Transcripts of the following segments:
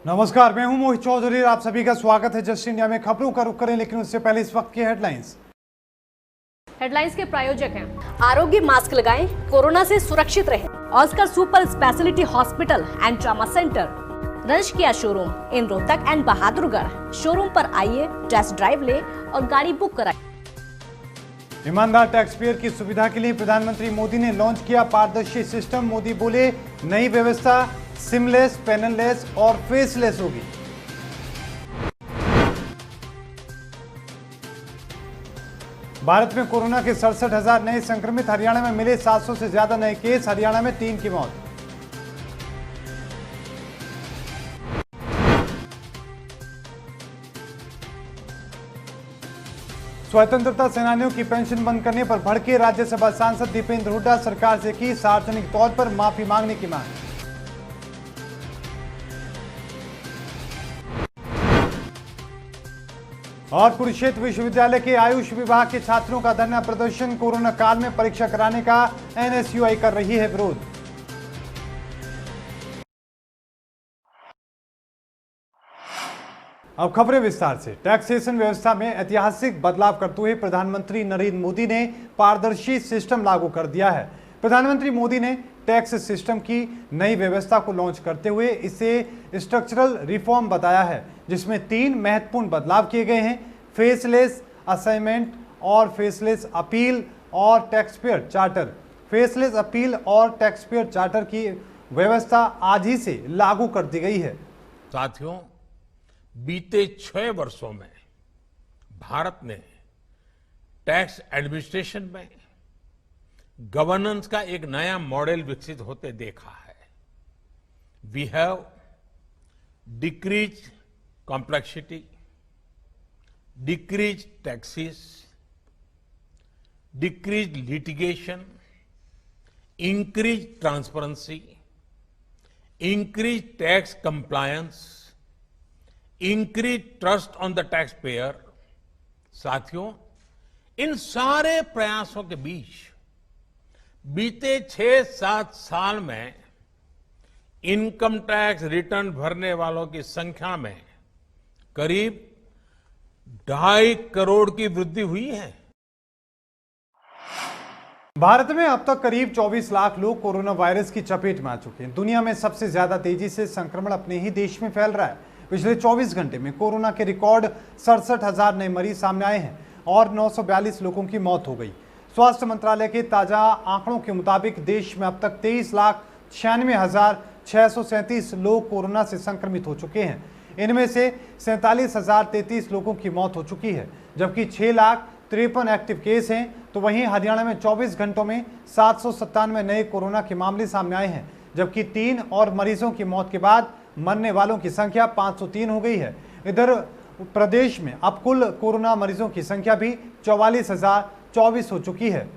नमस्कार, मैं हूं मोहित चौधरी और आप सभी का स्वागत है जस्ट इंडिया में। खबरों का रुख करें, लेकिन उससे पहले इस वक्त की हेडलाइंस। हेडलाइंस के प्रायोजक हैं आरोग्य मास्क लगाएं, कोरोना से सुरक्षित रहें। Oscar super speciality hospital and trauma centre, रंश किया showroom in Rohtak and Bahadurgarh. Showroom पर आइए, टेस्ट ड्राइव ले और गाड़ी बुक कराएं। ईमानदार टैक्स पेयर की सुविधा के लिए प्रधानमंत्री मोदी ने लॉन्च किया पारदर्शी सिस्टम। मोदी बोले, नई व्यवस्था सिमलेस, पैनललेस और फेसलेस होगी। भारत में कोरोना के 67,000 नए संक्रमित। हरियाणा में मिले 700 से ज्यादा नए केस। हरियाणा में 3 की मौत। स्वतंत्रता सेनानियों की पेंशन बंद करने पर भड़के राज्यसभा सांसद दीपेंद्र हुड्डा। सरकार से की सार्वजनिक तौर पर माफी मांगने की मांग। और कुरुक्षेत्र विश्वविद्यालय के आयुष विभाग के छात्रों का धरना प्रदर्शन। कोरोना काल में परीक्षा कराने का एनएसयूआई कर रही है विरोध। अब खबरें विस्तार से। टैक्सेशन व्यवस्था में ऐतिहासिक बदलाव करते हुए प्रधानमंत्री नरेंद्र मोदी ने पारदर्शी सिस्टम लागू कर दिया है। प्रधानमंत्री मोदी ने टैक्स सिस्टम की नई व्यवस्था को लॉन्च करते हुए इसे स्ट्रक्चरल रिफॉर्म बताया है, जिसमें 3 महत्वपूर्ण बदलाव किए गए हैं। फेसलेस असाइनमेंट और फेसलेस अपील और tax payer charter. Faceless appeal और टैक्स पेयर चार्टर की व्यवस्था आज ही से लागू कर दी गई है। साथियों, बीते 6 वर्षों में भारत ने टैक्स एडमिनिस्ट्रेशन में गवर्नेंस का एक नया मॉडल विकसित होते देखा है। We have decrease complexity, decrease taxes, decrease litigation, increase transparency, increase tax compliance, increase trust on the tax payer. साथियों, इन सारे प्रयासों के बीच बीते 6-7 साल में इनकम टैक्स रिटर्न भरने वालों की संख्या में करीब 2.5 करोड़ की वृद्धि हुई है। भारत में अब तक करीब 24 लाख लोग कोरोना वायरस की चपेट में आ चुके हैं। दुनिया में सबसे ज्यादा तेजी से संक्रमण अपने ही देश में फैल रहा है। पिछले 24 घंटे में कोरोना के रिकॉर्ड 67,000 नए मरीज सामने आए हैं और 942 लोगों की मौत हो गई। स्वास्थ्य मंत्रालय के ताजा आंकड़ों के मुताबिक देश में अब तक 23,96,637 लोग कोरोना से संक्रमित हो चुके हैं। इनमें से 47,033 लोगों की मौत हो चुकी है, जबकि 6,53,000 एक्टिव केस हैं। तो वहीं हरियाणा में 24 घंटों में 797 नए कोरोना के मामले सामने आए हैं, जबकि 3 और मरीजों की मौत के बाद मरने वालों की संख्या 503 हो गई है। इधर प्रदेश में अब कुल कोरोना मरीजों की संख्या भी 44,024 हो चुकी है।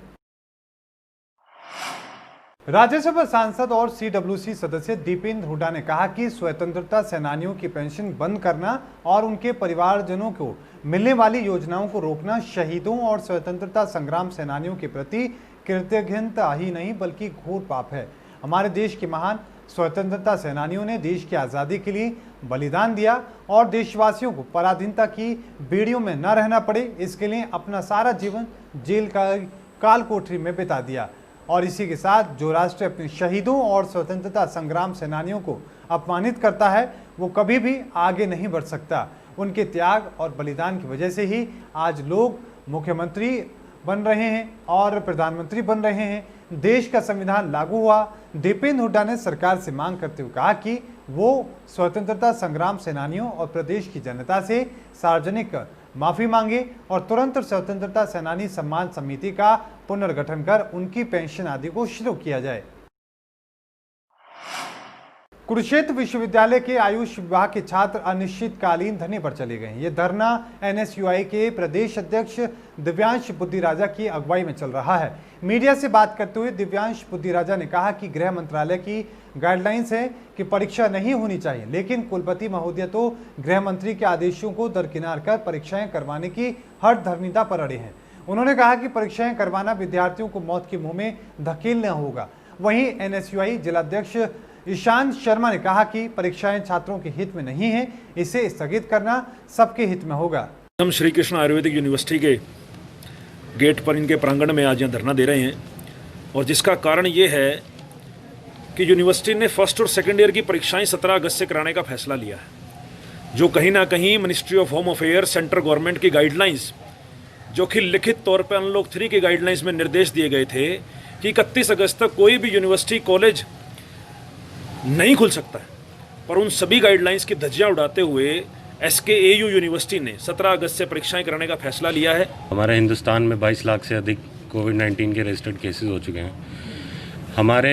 राज्यसभा सांसद और सीडब्ल्यूसी सदस्य दीपेंद्र हुड्डा ने कहा कि स्वतंत्रता सेनानियों की पेंशन बंद करना और उनके परिवारजनों को मिलने वाली योजनाओं को रोकना शहीदों और स्वतंत्रता संग्राम सेनानियों के प्रति कृतज्ञता ही नहीं बल्कि घोर पाप है। हमारे देश के महान स्वतंत्रता सेनानियों ने देश की आज़ादी के लिए बलिदान दिया और देशवासियों को पराधीनता की बेड़ियों में न रहना पड़े, इसके लिए अपना सारा जीवन जेल का काल कोठरी में बिता दिया। और इसी के साथ जो राष्ट्र अपने शहीदों और स्वतंत्रता संग्राम सेनानियों को अपमानित करता है, वो कभी भी आगे नहीं बढ़ सकता। उनके त्याग और बलिदान की वजह से ही आज लोग मुख्यमंत्री बन रहे हैं और प्रधानमंत्री बन रहे हैं। देश का संविधान लागू हुआ। दीपेंद्र हुड्डा ने सरकार से मांग करते हुए कहा कि वो स्वतंत्रता संग्राम सेनानियों और प्रदेश की जनता से सार्वजनिक माफी मांगे और तुरंत स्वतंत्रता सेनानी सम्मान समिति का पुनर्गठन कर उनकी पेंशन आदि को शुरू किया जाए। कुरुक्षेत्र विश्वविद्यालय के आयुष विभाग के छात्र अनिश्चितकालीन धरने पर चले गए। ये धरना एनएसयूआई के प्रदेश अध्यक्ष दिव्यांश बुद्धिराजा की अगुवाई में चल रहा है। मीडिया से बात करते हुए दिव्यांश बुद्धिराजा ने कहा कि गृह मंत्रालय की गाइडलाइंस है कि परीक्षा नहीं होनी चाहिए, लेकिन कुलपति महोदय तो गृह मंत्री के आदेशों को दरकिनार कर परीक्षाएं करवाने की हर धर्मिता पर अड़े हैं। उन्होंने कहा कि परीक्षाएं करवाना विद्यार्थियों को मौत के मुंह में धकेलना होगा। वहीं एनएसयूआई जिलाध्यक्ष ईशांत शर्मा ने कहा कि परीक्षाएं छात्रों के हित में नहीं है, इसे स्थगित करना सबके हित में होगा। हम श्री कृष्ण आयुर्वेदिक यूनिवर्सिटी के गेट पर इनके प्रांगण में आज यहाँ धरना दे रहे हैं और जिसका कारण ये है कि यूनिवर्सिटी ने फर्स्ट और सेकेंड ईयर की परीक्षाएं 17 अगस्त से कराने का फैसला लिया है, जो कहीं ना कहीं ministry of home affairs, central government की गाइडलाइंस, जो कि लिखित तौर पर अनलॉक 3 की गाइडलाइंस में निर्देश दिए गए थे कि 31 अगस्त तक कोई भी यूनिवर्सिटी कॉलेज नहीं खुल सकता है, पर उन सभी गाइडलाइंस की धज्जियां उड़ाते हुए SKAU यूनिवर्सिटी ने 17 अगस्त से परीक्षाएं कराने का फैसला लिया है। हमारे हिंदुस्तान में 22 लाख से अधिक कोविड-19 के रजिस्टर्ड केसेस हो चुके हैं। हमारे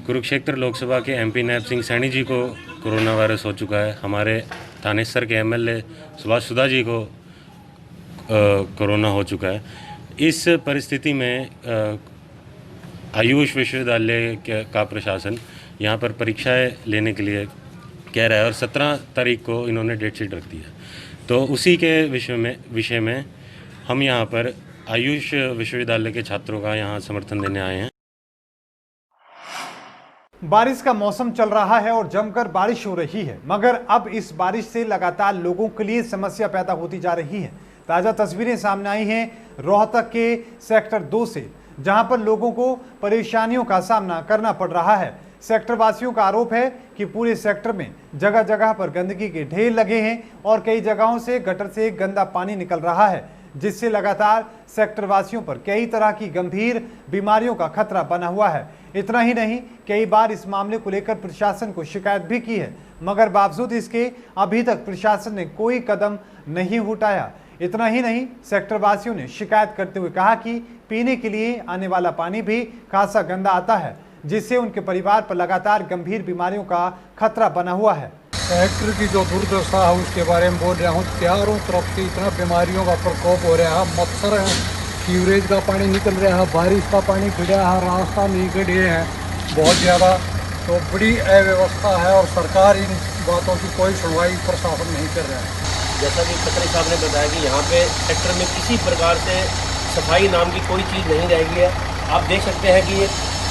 कुरुक्षेत्र लोकसभा के MP नैब सिंह सैनी जी को कोरोना वायरस हो चुका है। हमारे थानेसर के MLA सुभाष सुधा जी को कोरोना हो चुका है। इस परिस्थिति में आयुष विश्वविद्यालय का प्रशासन यहाँ पर परीक्षाएं लेने के लिए कह रहा है और 17 तारीख को इन्होंने डेट शीट रख दी है। तो उसी के विषय में हम यहाँ पर आयुष विश्वविद्यालय के छात्रों का यहाँ समर्थन देने आए हैं। बारिश का मौसम चल रहा है और जमकर बारिश हो रही है, मगर अब इस बारिश से लगातार लोगों के लिए समस्या पैदा होती जा रही है। ताज़ा तस्वीरें सामने आई हैं रोहतक के सेक्टर 2 से, जहां पर लोगों को परेशानियों का सामना करना पड़ रहा है। सेक्टर वासियों का आरोप है कि पूरे सेक्टर में जगह जगह पर गंदगी के ढेर लगे हैं और कई जगहों से गटर से गंदा पानी निकल रहा है, जिससे लगातार सेक्टर वासियों पर कई तरह की गंभीर बीमारियों का खतरा बना हुआ है। इतना ही नहीं, कई बार इस मामले को लेकर प्रशासन को शिकायत भी की है, मगर बावजूद इसके अभी तक प्रशासन ने कोई कदम नहीं उठाया। इतना ही नहीं, सेक्टर वासियों ने शिकायत करते हुए कहा कि पीने के लिए आने वाला पानी भी खासा गंदा आता है, जिससे उनके परिवार पर लगातार गंभीर बीमारियों का खतरा बना हुआ है। सेक्टर की जो दुर्दशा है उसके बारे में बोल रहा हूँ। चारों तरफ से इतना बीमारियों का प्रकोप हो रहा है। मच्छर है, सीवरेज का पानी निकल रहा है, बारिश का पानी खड़ा है, रास्ता नहीं खड़े हैं बहुत ज़्यादा। तो बड़ी अव्यवस्था है और सरकार इन बातों की कोई सुनवाई प्रशासन नहीं कर रहा है। जैसा कि खत्री साहब ने बताया कि यहाँ पे सेक्टर में किसी प्रकार से सफाई नाम की कोई चीज़ नहीं रह गई है। आप देख सकते हैं कि ये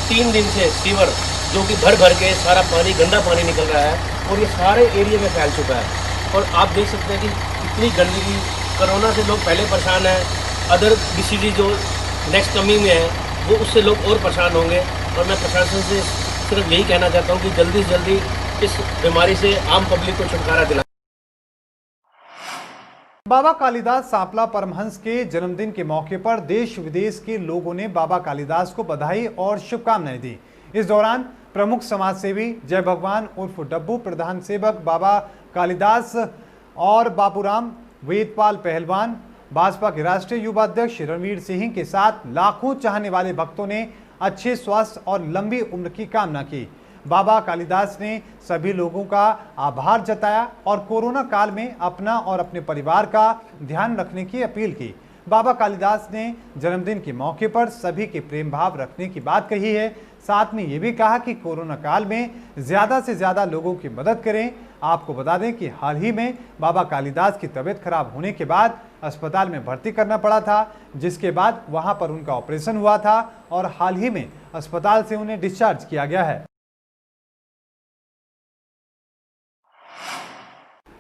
3 दिन से सीवर जो कि भर भर के सारा पानी, गंदा पानी निकल रहा है और ये सारे एरिया में फैल चुका है। और आप देख सकते हैं कि इतनी गंदगी, कोरोना से लोग पहले परेशान हैं, अदर डिसीज जो नेक्स्ट कमिंग में है वो उससे लोग और परेशान होंगे। और मैं प्रशासन से सिर्फ यही कहना चाहता हूँ कि जल्दी से जल्दी इस बीमारी से आम पब्लिक को छुटकारा दिलाएं। बाबा कालिदास सांपला परमहंस के जन्मदिन के मौके पर देश विदेश के लोगों ने बाबा कालिदास को बधाई और शुभकामनाएं दी। इस दौरान प्रमुख समाजसेवी जय भगवान उर्फ डब्बू, प्रधान सेवक बाबा कालिदास और बापूराम, वेदपाल पहलवान, भाजपा के राष्ट्रीय युवा अध्यक्ष रणवीर सिंह के साथ लाखों चाहने वाले भक्तों ने अच्छे स्वास्थ्य और लंबी उम्र की कामना की। बाबा कालिदास ने सभी लोगों का आभार जताया और कोरोना काल में अपना और अपने परिवार का ध्यान रखने की अपील की। बाबा कालिदास ने जन्मदिन के मौके पर सभी के प्रेम भाव रखने की बात कही है। साथ में ये भी कहा कि कोरोना काल में ज़्यादा से ज़्यादा लोगों की मदद करें। आपको बता दें कि हाल ही में बाबा कालिदास की तबीयत खराब होने के बाद अस्पताल में भर्ती करना पड़ा था, जिसके बाद वहां पर उनका ऑपरेशन हुआ था और हाल ही में अस्पताल से उन्हें डिस्चार्ज किया गया है।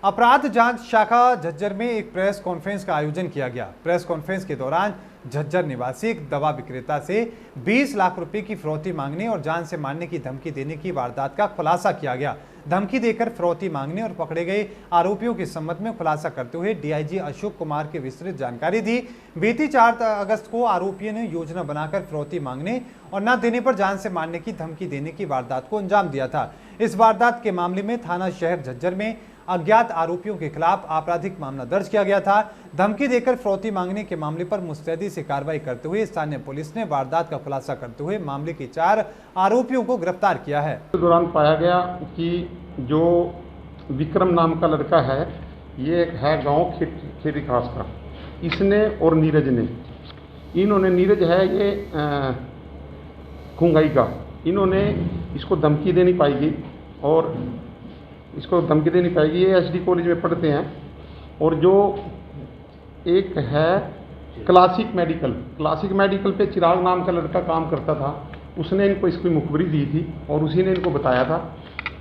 अपराध जांच शाखा झज्जर में एक प्रेस कॉन्फ्रेंस का आयोजन किया गया। प्रेस कॉन्फ्रेंस के दौरान झज्जर निवासी एक दवा विक्रेता से 20 लाख रुपए की फिरौती मांगने और जान से मारने की धमकी देने की वारदात का खुलासा किया गया। धमकी देकर फिरौती मांगने और पकड़े गए आरोपियों के संबंध में खुलासा करते हुए डीआईजी अशोक कुमार की विस्तृत जानकारी दी। बीती 4 अगस्त को आरोपियों ने योजना बनाकर फिरौती मांगने और न देने पर जान से मारने की धमकी देने की वारदात को अंजाम दिया था। इस वारदात के मामले में थाना शहर झज्जर में अज्ञात आरोपियों के खिलाफ आपराधिक मामला दर्ज किया गया था। धमकी देकर फिरौती मांगने के मामले पर मुस्तैदी से कार्रवाई करते हुए स्थानीय पुलिस ने वारदात का खुलासा करते हुए मामले के 4 आरोपियों को गिरफ्तार किया है। इस दौरान पाया गया कि जो विक्रम नाम का लड़का है, ये एक है गांव खेरी खास का, इसने और नीरज ने, इन्होंने, नीरज है ये खुंगाई का, इन्होंने इसको धमकी देनी पाएगी और इसको धमकी देनी पाएगी। ये एसडी कॉलेज में पढ़ते हैं। और जो एक है क्लासिक मेडिकल पे चिराग नाम का लड़का काम करता था, उसने इनको इसकी मुखबरी दी थी और उसी ने इनको बताया था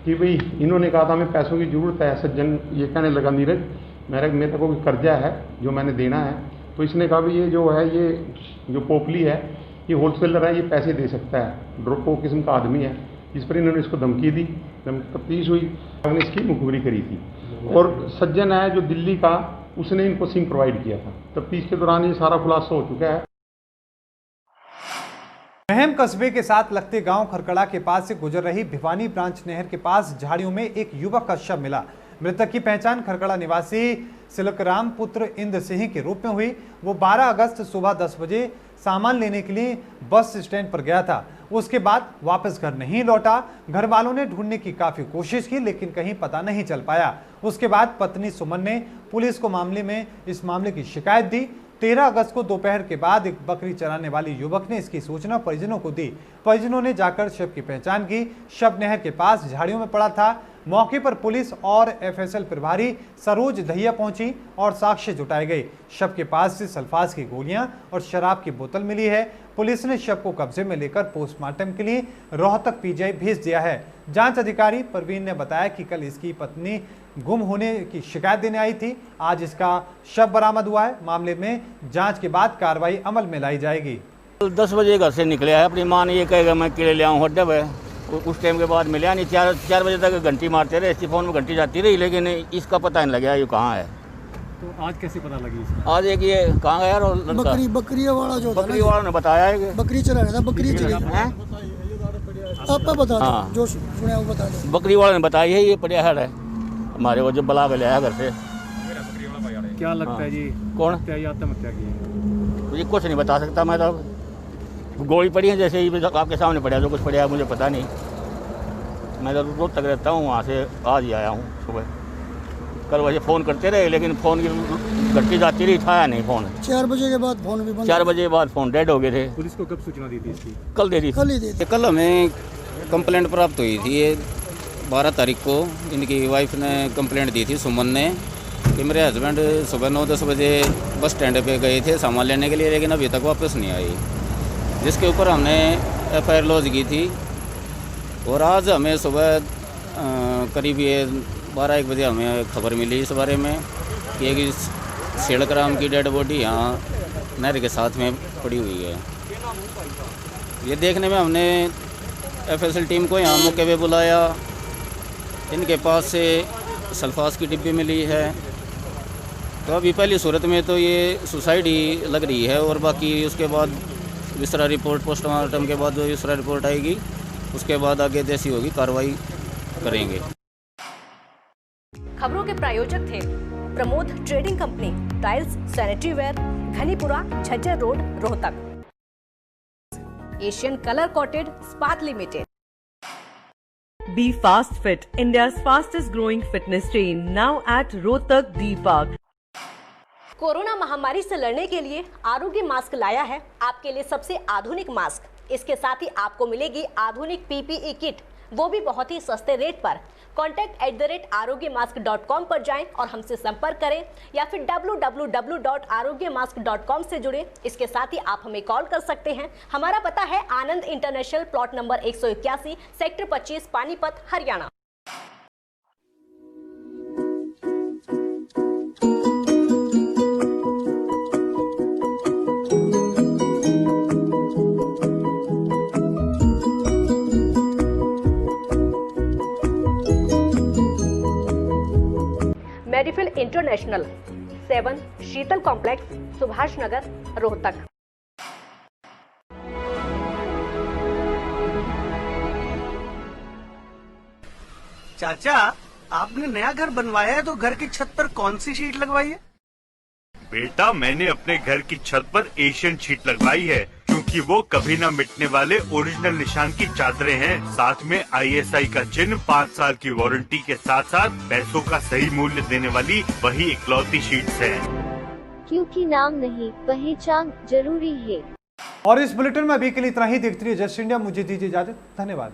कि भाई इन्होंने कहा था हमें पैसों की ज़रूरत है। सज्जन ये कहने लगा नीरज मेरे को कर्जा है जो मैंने देना है। तो इसने कहा भी ये जो है ये जो पोपली है ये होलसेलर है, ये पैसे दे सकता है, ड्रोको किस्म का आदमी है। इस पर इन्होंने इसको धमकी दी, तफ्तीश हुई, हमने इसकी मुखबरी करी थी। और सज्जन है जो दिल्ली का, उसने इनको सिम प्रोवाइड किया था। तफ्तीश के दौरान ये सारा खुलासा हो चुका है। महम कस्बे के साथ लगते गांव खरकड़ा के पास से गुजर रही भिवानी ब्रांच नहर के पास झाड़ियों में एक युवक का शव मिला। मृतक की पहचान खरकड़ा निवासी सिलकराम पुत्र इंद्र सिंह के रूप में हुई। वो 12 अगस्त सुबह 10 बजे सामान लेने के लिए बस स्टैंड पर गया था। उसके बाद वापस घर नहीं लौटा। घर वालों ने ढूंढने की काफी कोशिश की लेकिन कहीं पता नहीं चल पाया। उसके बाद पत्नी सुमन ने पुलिस को इस मामले की शिकायत दी। 13 अगस्त को दोपहर के बाद एक बकरी चराने वाले युवक ने इसकी सूचना परिजनों को दी। परिजनों ने जाकर शव की पहचान की। शव नहर के पास झाड़ियों में पड़ा था। मौके पर पुलिस और एफएसएल प्रभारी सरोज दहिया पहुंची और साक्ष्य जुटाए गए। शव के पास से सल्फास की गोलियां और शराब की बोतल मिली है। पुलिस ने शव को कब्जे में लेकर पोस्टमार्टम के लिए रोहतक पीजीआई भेज दिया है। जांच अधिकारी परवीन ने बताया कि कल इसकी पत्नी गुम होने की शिकायत देने आई थी। आज इसका शव बरामद हुआ है। मामले में जांच के बाद कार्रवाई अमल में लाई जाएगी। 10 बजे घर से निकले है। अपनी माँ ने ये कहेगा मैं कीड़े ले आऊँ हड्डे में। उस टाइम के बाद मिला नहीं। 4 बजे तक घंटी मारते रहे। इसी फोन में घंटी जाती रही लेकिन इसका पता नहीं लगा ये कहाँ है। तो आज कैसे पता लगी इसका? आज एक ये कहाँ गया यार बकरी वाला जो बकरी वालों ने बताया है कि बकरी चला रहा था। बकरी चली आपको बता दो। हाँ। जो सुना वो बता दो। बकरी वालों ने बताया है ये पड़िया है हमारे वो जो बला के लाया घर से। क्या लगता है जी कौन आत्महत्या की है? मुझे कुछ नहीं बता सकता मैं। तो गोली पड़ी है जैसे ही आपके सामने पड़ा जो कुछ पड़ा मुझे पता नहीं। मैं तो रोज तक रहता हूँ वहाँ से आज ही आया हूँ सुबह। कल वैसे फ़ोन करते रहे लेकिन फ़ोन की घंटी जाती रही उठाया नहीं फ़ोन। 4 बजे के बाद फ़ोन भी बंद। 4 बजे बाद फ़ोन डेड हो गए थे। पुलिस को कब सूचना दी थी इसकी? कल दे दी थी। कल हमें कंप्लेंट प्राप्त हुई थी। ये 12 तारीख को इनकी वाइफ ने कंप्लेंट दी थी सुमन ने कि मेरे हस्बैंड सुबह 9-10 बजे बस स्टैंड पे गए थे सामान लेने के लिए लेकिन अभी तक वापस नहीं आई। जिसके ऊपर हमने FIR लॉन्च की थी। और आज हमें सुबह करीब ये 12-1 बजे हमें खबर मिली इस बारे में कि एक सिलकराम की डेड बॉडी यहाँ नहर के साथ में पड़ी हुई है। ये देखने में हमने FSL टीम को यहाँ मौके पे बुलाया। इनके पास से सल्फास की डिब्बी मिली है। तो अभी पहली सूरत में तो ये सुसाइड ही लग रही है। और बाकी उसके बाद विसरा रिपोर्ट पोस्टमार्टम के बाद जो विसरा रिपोर्ट आएगी उसके बाद आगे जैसी होगी कार्रवाई करेंगे। खबरों के प्रायोजक थे Pramod trading company, tiles, sanitary ware, Ghanipura, Jhajjar road, Rohtak. Asian colour coated Ispat limited. Be Fast Fit, India's fastest growing fitness chain, now at Rohtak D Park. Corona महामारी से लड़ने के लिए आरोग्य मास्क लाया है आपके लिए सबसे आधुनिक मास्क। इसके साथ ही आपको मिलेगी आधुनिक PPE किट, वो भी बहुत ही सस्ते रेट पर। contact@arogyamask.com पर जाएं और हमसे संपर्क करें या फिर www.arogyamask.com से जुड़ें। इसके साथ ही आप हमें कॉल कर सकते हैं। हमारा पता है Anand international, plot number 181, sector 25, Panipat, Haryana. Medifil international, 7 Sheetal complex, Subhash Nagar, Rohtak. चाचा, आपने नया घर बनवाया है तो घर की छत पर कौन सी शीट लगवाई है? बेटा, मैंने अपने घर की छत पर एशियन शीट लगवाई है क्योंकि वो कभी न मिटने वाले ओरिजिनल निशान की चादरें हैं। साथ में ISI का चिन्ह, 5 साल की वारंटी के साथ साथ पैसों का सही मूल्य देने वाली वही इकलौती शीट्स हैं। क्योंकि नाम नहीं, पहचान जरूरी है। और इस बुलेटिन में अभी के लिए इतना ही। देखते रहिए जस्ट इंडिया। मुझे दीजिए इजाजत। धन्यवाद।